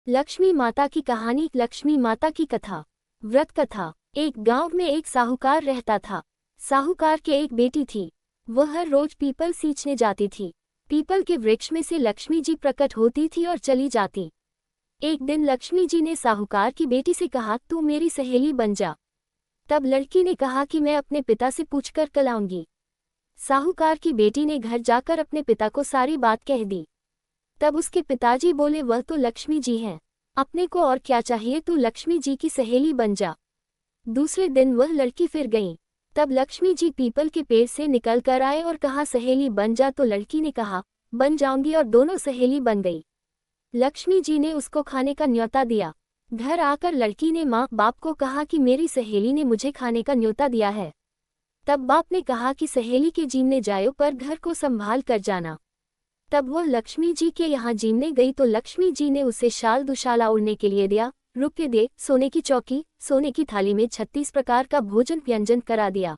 लक्ष्मी माता की कहानी। लक्ष्मी माता की कथा। व्रत कथा। एक गांव में एक साहूकार रहता था। साहूकार के एक बेटी थी। वह हर रोज पीपल सींचने जाती थी। पीपल के वृक्ष में से लक्ष्मी जी प्रकट होती थी और चली जाती। एक दिन लक्ष्मी जी ने साहूकार की बेटी से कहा, तू मेरी सहेली बन जा। तब लड़की ने कहा कि मैं अपने पिता से पूछकर कल आऊंगी। साहूकार की बेटी ने घर जाकर अपने पिता को सारी बात कह दी। तब उसके पिताजी बोले, वह तो लक्ष्मी जी हैं, अपने को और क्या चाहिए, तू लक्ष्मी जी की सहेली बन जा। दूसरे दिन वह लड़की फिर गई। तब लक्ष्मी जी पीपल के पेड़ से निकल कर आए और कहा, सहेली बन जा। तो लड़की ने कहा, बन जाऊंगी, और दोनों सहेली बन गई। लक्ष्मी जी ने उसको खाने का न्योता दिया। घर आकर लड़की ने माँ बाप को कहा कि मेरी सहेली ने मुझे खाने का न्योता दिया है। तब बाप ने कहा कि सहेली के जीमने जायो, पर घर को संभाल कर जाना। तब वह लक्ष्मी जी के यहाँ जीमने गई तो लक्ष्मी जी ने उसे शाल दुशाला उड़ने के लिए दिया, रुपये दे, सोने की चौकी, सोने की थाली में 36 प्रकार का भोजन व्यंजन करा दिया।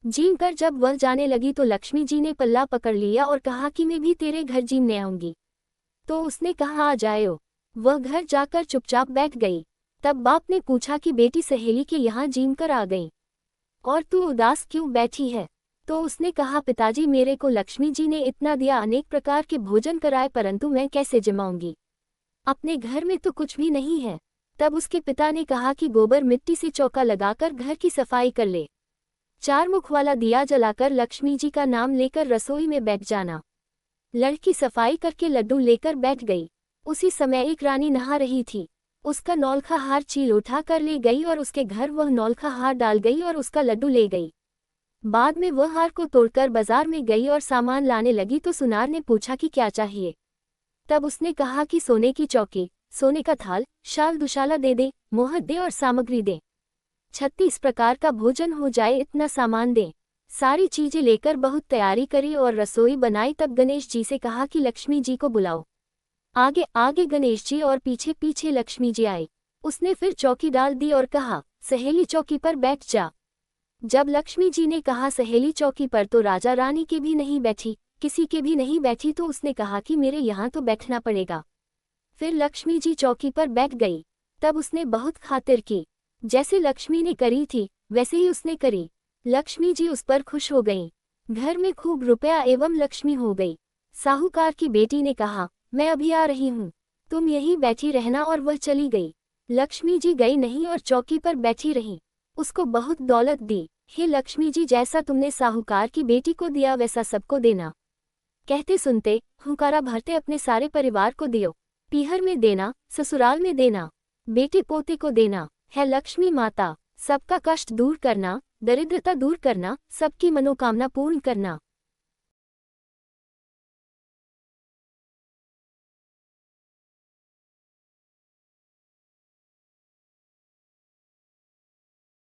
जीम कर जब वह जाने लगी तो लक्ष्मी जी ने पल्ला पकड़ लिया और कहा कि मैं भी तेरे घर जीमने आऊंगी। तो उसने कहा, आ जाओ। वह घर जाकर चुपचाप बैठ गई। तब बाप ने पूछा कि बेटी सहेली के यहाँ जीम कर आ गई, और तू उदास क्यों बैठी है? तो उसने कहा, पिताजी मेरे को लक्ष्मी जी ने इतना दिया, अनेक प्रकार के भोजन कराए, परंतु मैं कैसे जमाऊंगी? अपने घर में तो कुछ भी नहीं है। तब उसके पिता ने कहा कि गोबर मिट्टी से चौका लगाकर घर की सफाई कर ले। 4 मुख वाला दिया जलाकर लक्ष्मी जी का नाम लेकर रसोई में बैठ जाना। लड़की सफाई करके लड्डू लेकर बैठ गई। उसी समय एक रानी नहा रही थी। उसका नौलखा हार चील उठा कर ले गई और उसके घर वह नौलखा हार डाल गई और उसका लड्डू ले गई। बाद में वह हार को तोड़कर बाजार में गई और सामान लाने लगी तो सुनार ने पूछा कि क्या चाहिए? तब उसने कहा कि सोने की चौकी, सोने का थाल, शाल दुशाला दे दे, मोहर दे और सामग्री दे। 36 प्रकार का भोजन हो जाए, इतना सामान दे। सारी चीजें लेकर बहुत तैयारी करी और रसोई बनाई। तब गणेश जी से कहा कि लक्ष्मी जी को बुलाओ। आगे आगे गणेश जी और पीछे पीछे लक्ष्मी जी आई। उसने फिर चौकी डाल दी और कहा, सहेली चौकी पर बैठ जा। जब लक्ष्मी जी ने कहा सहेली चौकी पर, तो राजा रानी के भी नहीं बैठी, किसी के भी नहीं बैठी, तो उसने कहा कि मेरे यहाँ तो बैठना पड़ेगा। फिर लक्ष्मी जी चौकी पर बैठ गई। तब उसने बहुत खातिर की। जैसे लक्ष्मी ने करी थी वैसे ही उसने करी। लक्ष्मी जी उस पर खुश हो गईं। घर में खूब रुपया एवं लक्ष्मी हो गई। साहूकार की बेटी ने कहा, मैं अभी आ रही हूँ, तुम यहीं बैठी रहना, और वह चली गई। लक्ष्मी जी गई नहीं और चौकी पर बैठी रही। उसको बहुत दौलत दी। हे लक्ष्मी जी, जैसा तुमने साहूकार की बेटी को दिया वैसा सबको देना। कहते सुनते हुंकारा भरते अपने सारे परिवार को दियो। पीहर में देना, ससुराल में देना, बेटे पोते को देना। है लक्ष्मी माता सबका कष्ट दूर करना, दरिद्रता दूर करना, सबकी मनोकामना पूर्ण करना।